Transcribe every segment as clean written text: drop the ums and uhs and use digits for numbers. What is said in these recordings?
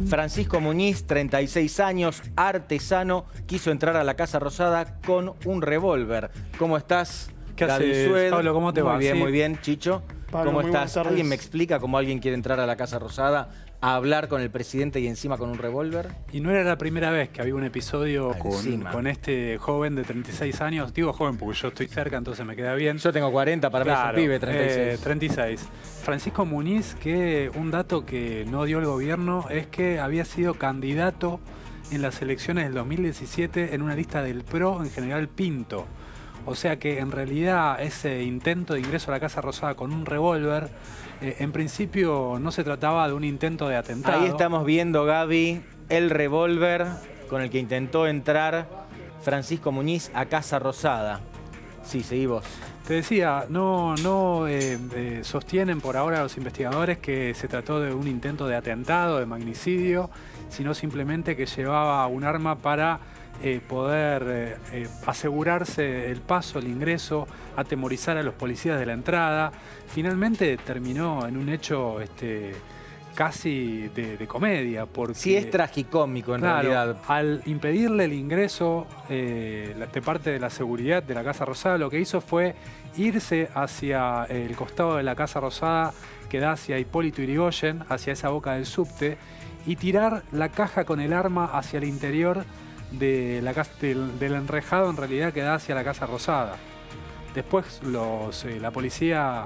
Francisco Muñiz, 36 años, artesano, quiso entrar a la Casa Rosada con un revólver. ¿Cómo estás? ¿Qué Gaby haces, Sued? Pablo? ¿Cómo te va? Muy bien, Sí. muy bien. Chicho, Pablo, ¿cómo muy estás? buenas tardes. ¿Alguien me explica cómo alguien quiere entrar a la Casa Rosada a hablar con el presidente y encima con un revólver? Y no era la primera vez que había un episodio Encima. con este joven de 36 años. Digo joven porque yo estoy cerca, entonces me queda bien. Yo tengo 40, para mí es un pibe, 36. 36. Francisco Muñiz, que un dato que no dio el gobierno es que había sido candidato en las elecciones del 2017 en una lista del PRO en General Pinto. O sea que en realidad ese intento de ingreso a la Casa Rosada con un revólver, en principio no se trataba de un intento de atentado. Ahí estamos viendo, Gaby, el revólver con el que intentó entrar Francisco Muñiz a Casa Rosada. Sí, seguí vos. Te decía, no sostienen por ahora los investigadores que se trató de un intento de atentado, de magnicidio, sino simplemente que llevaba un arma para poder asegurarse el paso, el ingreso, atemorizar a los policías de la entrada. Finalmente terminó en un hecho casi de comedia. Porque, Sí, es tragicómico en claro, realidad. al impedirle el ingreso de parte de la seguridad de la Casa Rosada, lo que hizo fue irse hacia el costado de la Casa Rosada que da hacia Hipólito Yrigoyen, hacia esa boca del subte, y tirar la caja con el arma hacia el interior de del enrejado en realidad que da hacia la Casa Rosada. Después la policía,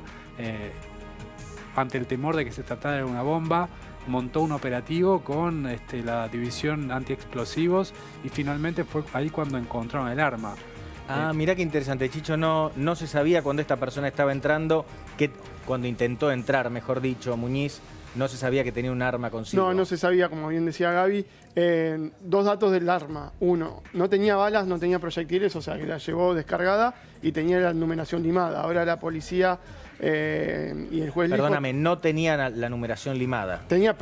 ante el temor de que se tratara de una bomba, montó un operativo con la división antiexplosivos y finalmente fue ahí cuando encontraron el arma. Mirá qué interesante, Chicho. No se sabía cuando esta persona estaba entrando, cuando intentó entrar, mejor dicho, Muñiz, no se sabía que tenía un arma consigo. No se sabía, como bien decía Gaby. Dos datos del arma. Uno, no tenía balas, no tenía proyectiles, o sea que la llevó descargada y tenía la numeración limada. Ahora la policía y el juez Perdóname, no tenía la numeración limada. tenía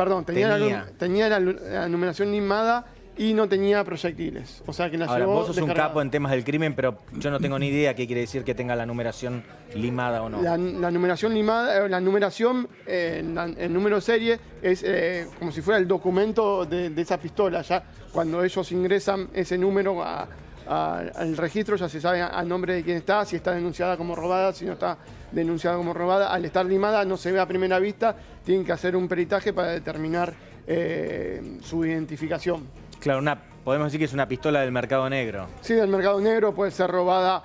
la numeración limada y no tenía proyectiles. O sea que la Ahora, llevó vos sos un descargada. capo en temas del crimen, pero yo no tengo ni idea qué quiere decir que tenga la numeración limada o no. La numeración limada, el número de serie es como si fuera el documento de esa pistola. Ya cuando ellos ingresan ese número al registro, ya se sabe a nombre de quién está, si está denunciada como robada, si no está denunciada como robada. Al estar limada no se ve a primera vista, tienen que hacer un peritaje para determinar su identificación. Claro, podemos decir que es una pistola del mercado negro. Sí, del mercado negro, puede ser robada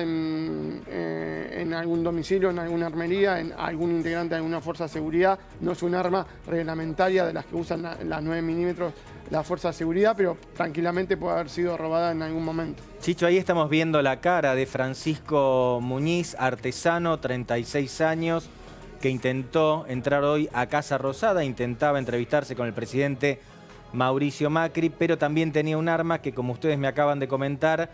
en algún domicilio, en alguna armería, en algún integrante de alguna fuerza de seguridad. No es un arma reglamentaria de las que usan las 9 milímetros la fuerza de seguridad, pero tranquilamente puede haber sido robada en algún momento. Chicho, ahí estamos viendo la cara de Francisco Muñiz, artesano, 36 años, que intentó entrar hoy a Casa Rosada, intentaba entrevistarse con el presidente Mauricio Macri, pero también tenía un arma que, como ustedes me acaban de comentar,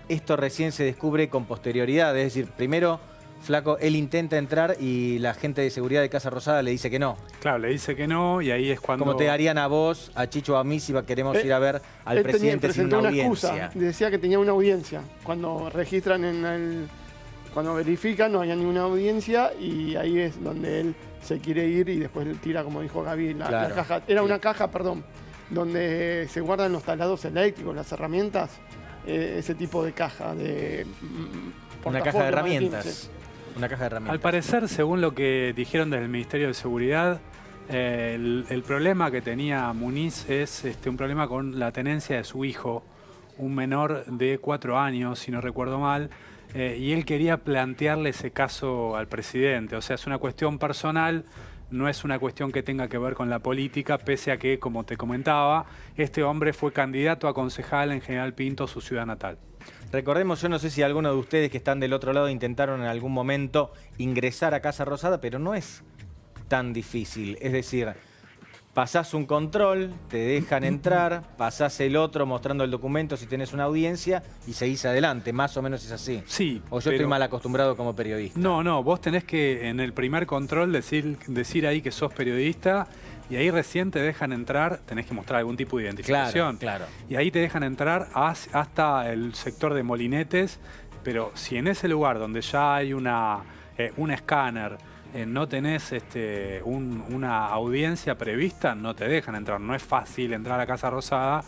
esto recién se descubre con posterioridad. Es decir, primero, flaco, él intenta entrar y la gente de seguridad de Casa Rosada le dice que no. Claro, le dice que no y ahí es cuando... Como te harían a vos, a Chicho o a mí si queremos ir a ver al presidente sin una audiencia. Excusa, decía que tenía una audiencia. Cuando registran cuando verifican no había ninguna audiencia y ahí es donde él se quiere ir y después tira, como dijo Gaby, la caja. Era una caja, perdón, donde se guardan los taladros eléctricos, las herramientas, ese tipo de caja, una caja de herramientas. Una caja de herramientas. Al parecer, según lo que dijeron desde el Ministerio de Seguridad, el problema que tenía Muñiz es un problema con la tenencia de su hijo, un menor de 4 años, si no recuerdo mal, y él quería plantearle ese caso al presidente. O sea, es una cuestión personal. No es una cuestión que tenga que ver con la política, pese a que, como te comentaba, este hombre fue candidato a concejal en General Pinto, su ciudad natal. Recordemos, yo no sé si alguno de ustedes que están del otro lado intentaron en algún momento ingresar a Casa Rosada, pero no es tan difícil. Es decir, pasás un control, te dejan entrar, pasás el otro mostrando el documento si tenés una audiencia y seguís adelante. Más o menos es así. Sí. O yo estoy mal acostumbrado como periodista. No, vos tenés que en el primer control decir ahí que sos periodista y ahí recién te dejan entrar, tenés que mostrar algún tipo de identificación. Claro. Y ahí te dejan entrar hasta el sector de Molinetes, pero si en ese lugar donde ya hay un escáner, no tenés una audiencia prevista, no te dejan entrar. No es fácil entrar a la Casa Rosada,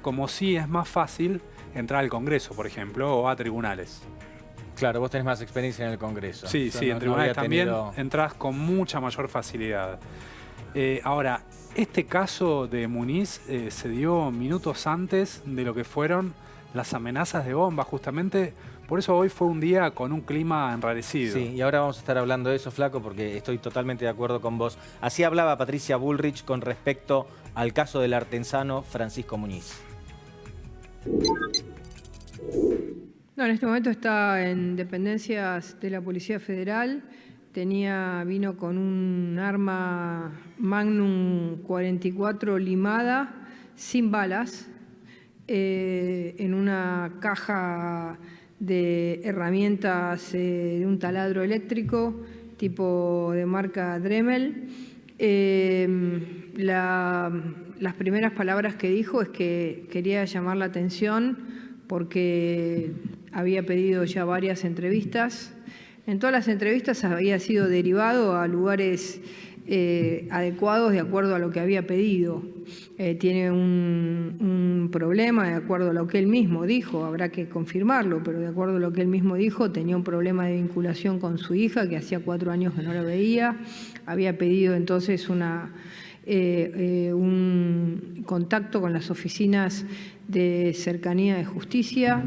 como sí es más fácil entrar al Congreso, por ejemplo, o a tribunales. Claro, vos tenés más experiencia en el Congreso. Sí, Yo sí, no- en no tribunales había también tenido- entras con mucha mayor facilidad. Ahora, este caso de Muniz se dio minutos antes de lo que fueron las amenazas de bomba, justamente. Por eso hoy fue un día con un clima enrarecido. Sí, y ahora vamos a estar hablando de eso, Flaco, porque estoy totalmente de acuerdo con vos. Así hablaba Patricia Bullrich con respecto al caso del artesano Francisco Muñiz. No, en este momento está en dependencias de la Policía Federal. Vino con un arma Magnum 44 limada, sin balas, en una caja de herramientas de un taladro eléctrico, tipo de marca Dremel. Las primeras palabras que dijo es que quería llamar la atención porque había pedido ya varias entrevistas. En todas las entrevistas había sido derivado a lugares adecuados de acuerdo a lo que había pedido. Tiene un problema, de acuerdo a lo que él mismo dijo, habrá que confirmarlo, pero de acuerdo a lo que él mismo dijo, tenía un problema de vinculación con su hija, que hacía 4 años que no la veía. Había pedido entonces un contacto con las oficinas de cercanía de justicia.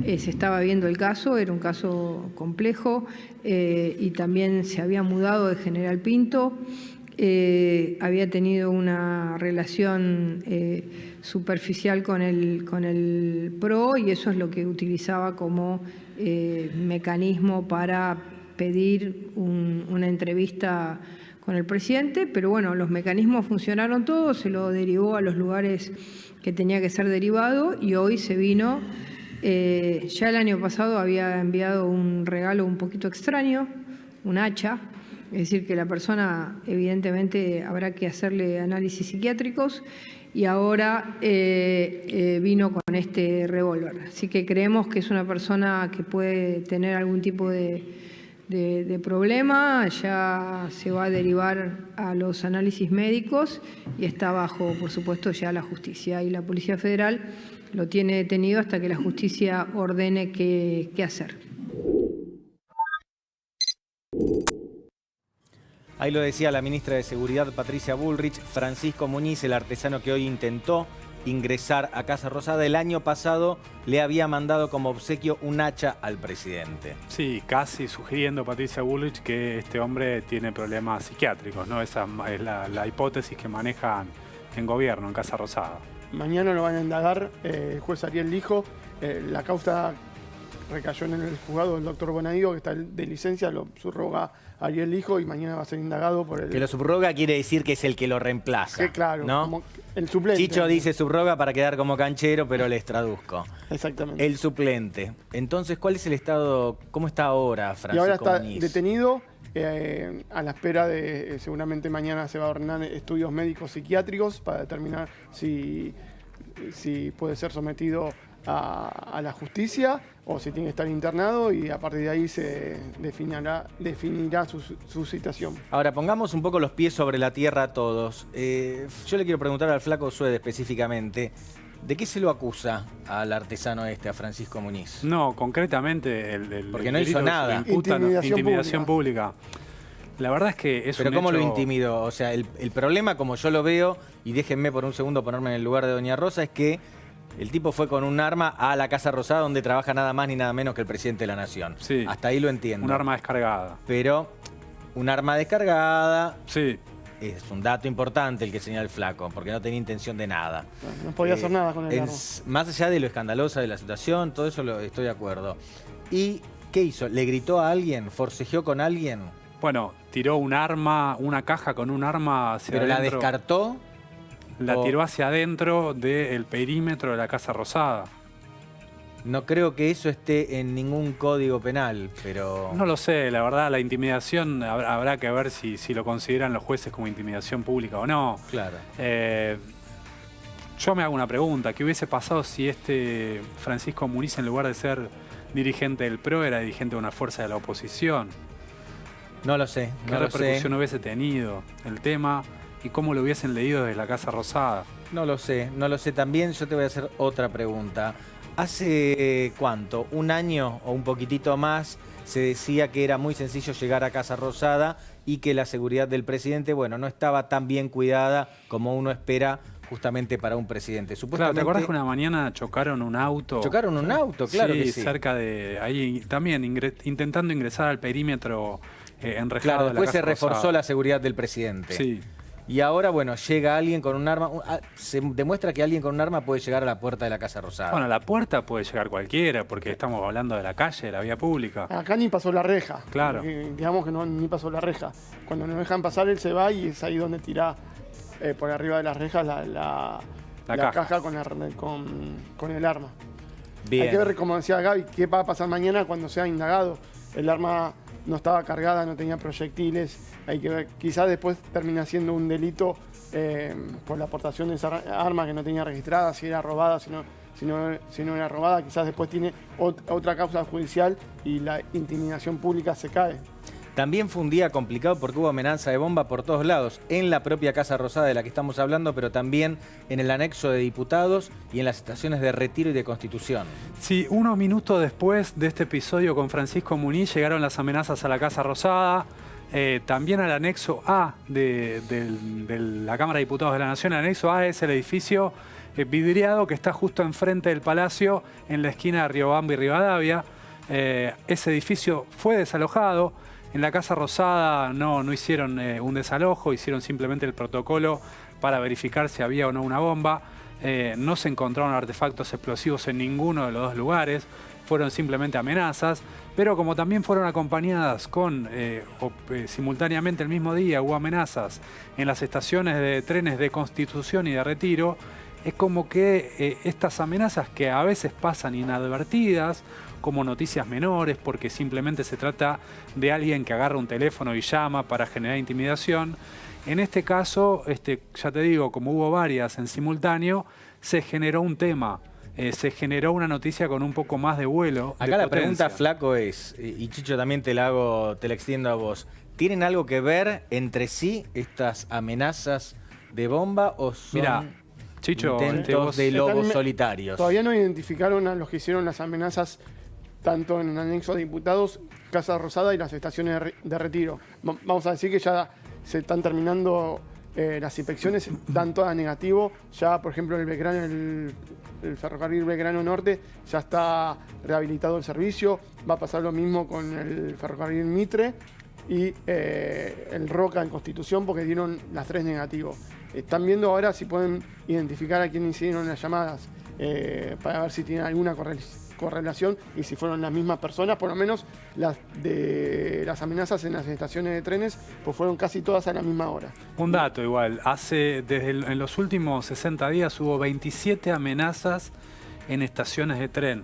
Se estaba viendo el caso, era un caso complejo, y también se había mudado de General Pinto. Había tenido una relación superficial con el PRO, y eso es lo que utilizaba como mecanismo para pedir una entrevista con el presidente. Pero bueno, los mecanismos funcionaron todos, se lo derivó a los lugares que tenía que ser derivado, y hoy se vino. Ya el año pasado había enviado un regalo un poquito extraño, un hacha. Es decir, que la persona evidentemente habrá que hacerle análisis psiquiátricos, y ahora vino con este revólver. Así que creemos que es una persona que puede tener algún tipo de problema. Ya se va a derivar a los análisis médicos y está bajo, por supuesto, ya la justicia. Y la Policía Federal lo tiene detenido hasta que la justicia ordene qué hacer. Ahí lo decía la ministra de Seguridad, Patricia Bullrich. Francisco Muñiz, el artesano que hoy intentó ingresar a Casa Rosada, el año pasado le había mandado como obsequio un hacha al presidente. Sí, casi sugiriendo Patricia Bullrich que este hombre tiene problemas psiquiátricos, ¿no? Esa es la hipótesis que manejan en gobierno, en Casa Rosada. Mañana lo van a indagar el juez Ariel Lijo. La causa recayó en el juzgado del doctor Bonadío, que está de licencia, lo subroga Ariel Lijo, y mañana va a ser indagado por el... Que lo subroga quiere decir que es el que lo reemplaza. Que claro, ¿no? como el suplente. Chicho dice subroga para quedar como canchero, pero les traduzco. Exactamente. El suplente. Entonces, ¿cuál es el estado? ¿Cómo está ahora Francisco Y ahora está Muñiz? detenido a la espera de, seguramente mañana se va a ordenar estudios médicos psiquiátricos para determinar si puede ser sometido a la justicia o si tiene que estar internado, y a partir de ahí se definirá su situación. Ahora, pongamos un poco los pies sobre la tierra a todos. Yo le quiero preguntar al Flaco Suede específicamente, ¿de qué se lo acusa al artesano a Francisco Muñiz? No, concretamente Porque no hizo delito que nada. se le imputa, Intimidación pública. La verdad es que es Pero un ¿cómo lo hecho- intimidó? O sea, el problema, como yo lo veo, y déjenme por un segundo ponerme en el lugar de Doña Rosa, es que el tipo fue con un arma a la Casa Rosada, donde trabaja nada más ni nada menos que el presidente de la Nación. Sí. Hasta ahí lo entiendo. Un arma descargada. Pero un arma descargada Sí, es un dato importante el que señala el Flaco, porque no tenía intención de nada. No podía hacer nada con el arma. Más allá de lo escandalosa de la situación, todo eso estoy de acuerdo. ¿Y qué hizo? ¿Le gritó a alguien? ¿Forcejeó con alguien? bueno, tiró un arma, una caja con un arma hacia ¿Pero la adentro. descartó? La o- tiró hacia adentro del perímetro de la Casa Rosada. No creo que eso esté en ningún código penal, pero... No lo sé, la verdad, la intimidación habrá que ver si lo consideran los jueces como intimidación pública o no. Claro. Yo me hago una pregunta, ¿qué hubiese pasado si Francisco Muniz, en lugar de ser dirigente del PRO, era dirigente de una fuerza de la oposición? No lo sé, ¿Qué no lo sé. repercusión hubiese tenido el tema y cómo lo hubiesen leído desde la Casa Rosada? No lo sé, no lo sé. También yo te voy a hacer otra pregunta. ¿Hace cuánto? ¿Un año o un poquitito más? Se decía que era muy sencillo llegar a Casa Rosada y que la seguridad del presidente, bueno, no estaba tan bien cuidada como uno espera justamente para un presidente. Claro, Supuestamente, ¿te acuerdas que una mañana chocaron un auto? chocaron un auto, claro sí, que sí. cerca de ahí, también intentando ingresar al perímetro enrejado Claro, de la después se Casa reforzó Rosada. la seguridad del presidente. Sí. Y ahora, bueno, llega alguien con un arma. Se demuestra que alguien con un arma puede llegar a la puerta de la Casa Rosada. Bueno, a la puerta puede llegar cualquiera, porque estamos hablando de la calle, de la vía pública. Acá ni pasó la reja. Claro. Porque, digamos que no, ni pasó la reja. Cuando nos dejan pasar, él se va y es ahí donde tira por arriba de las rejas la caja con el arma. Bien. Hay que ver, como decía Gaby, qué va a pasar mañana cuando sea indagado. El arma no estaba cargada, no tenía proyectiles. Hay que ver, quizás después termina siendo un delito por la aportación de esa arma que no tenía registrada, si era robada, si no era robada. Quizás después tiene otra causa judicial y la intimidación pública se cae. También fue un día complicado porque hubo amenaza de bomba por todos lados, en la propia Casa Rosada de la que estamos hablando, pero también en el anexo de diputados y en las estaciones de Retiro y de Constitución. Sí, unos minutos después de este episodio con Francisco Muniz llegaron las amenazas a la Casa Rosada, también al anexo A de la Cámara de Diputados de la Nación. El anexo A es el edificio vidriado que está justo enfrente del Palacio, en la esquina de Riobamba y Rivadavia. Ese edificio fue desalojado. En la Casa Rosada no hicieron un desalojo, hicieron simplemente el protocolo para verificar si había o no una bomba. No se encontraron artefactos explosivos en ninguno de los dos lugares, fueron simplemente amenazas, pero como también fueron acompañadas con, simultáneamente el mismo día hubo amenazas en las estaciones de trenes de Constitución y de Retiro, es como que estas amenazas que a veces pasan inadvertidas, como noticias menores, porque simplemente se trata de alguien que agarra un teléfono y llama para generar intimidación. En este caso, ya te digo, como hubo varias en simultáneo, se generó un tema, se generó una noticia con un poco más de vuelo. Acá la pregunta, Flaco, es, y Chicho también te la extiendo a vos, ¿tienen algo que ver entre sí estas amenazas de bomba o son Chicho, intentos de lobos solitarios? Todavía no identificaron a los que hicieron las amenazas tanto en el anexo de diputados, Casa Rosada y las estaciones de Retiro. Vamos a decir que ya se están terminando las inspecciones, dan todas negativo. Ya, por ejemplo, el ferrocarril Belgrano Norte ya está rehabilitado el servicio. Va a pasar lo mismo con el ferrocarril Mitre y el Roca en Constitución, porque dieron las 3 negativos. Están viendo ahora si pueden identificar a quién hicieron las llamadas para ver si tienen alguna correlación y si fueron las mismas personas. Por lo menos las amenazas en las estaciones de trenes pues fueron casi todas a la misma hora. Un dato igual, en los últimos 60 días hubo 27 amenazas en estaciones de tren.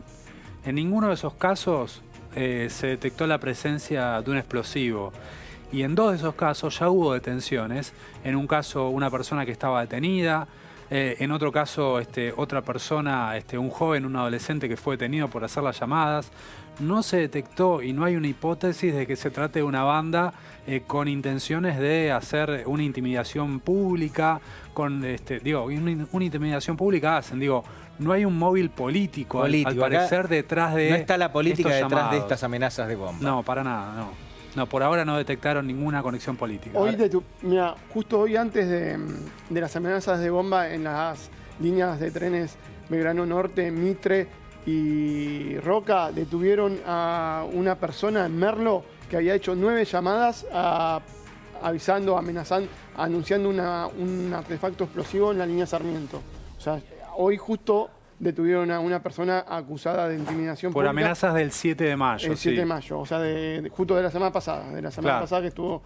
En ninguno de esos casos se detectó la presencia de un explosivo. Y en 2 de esos casos ya hubo detenciones. En un caso, una persona que estaba detenida. En otro caso, otra persona, un joven, un adolescente que fue detenido por hacer las llamadas. No se detectó y no hay una hipótesis de que se trate de una banda con intenciones de hacer una intimidación pública. Una intimidación pública hacen, no hay un móvil político al parecer detrás de. No está la política detrás llamados. de estas amenazas de bomba. No, para nada, no. No, por ahora no detectaron ninguna conexión política. Mira, justo hoy antes de las amenazas de bomba en las líneas de trenes Belgrano Norte, Mitre y Roca, detuvieron a una persona en Merlo que había hecho 9 llamadas avisando, amenazando, anunciando un artefacto explosivo en la línea Sarmiento. O sea, hoy justo detuvieron a una persona acusada de intimidación por pública. Amenazas del 7 de mayo. El 7 de mayo, o sea, justo de la semana pasada. De la semana pasada que estuvo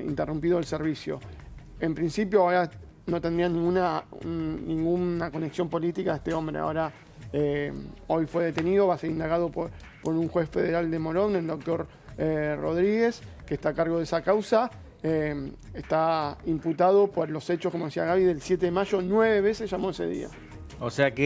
interrumpido el servicio. En principio ahora no tendría ninguna conexión política este hombre. Ahora, hoy fue detenido, va a ser indagado por un juez federal de Morón, el doctor Rodríguez, que está a cargo de esa causa. Está imputado por los hechos, como decía Gaby, del 7 de mayo. 9 veces llamó ese día. O sea que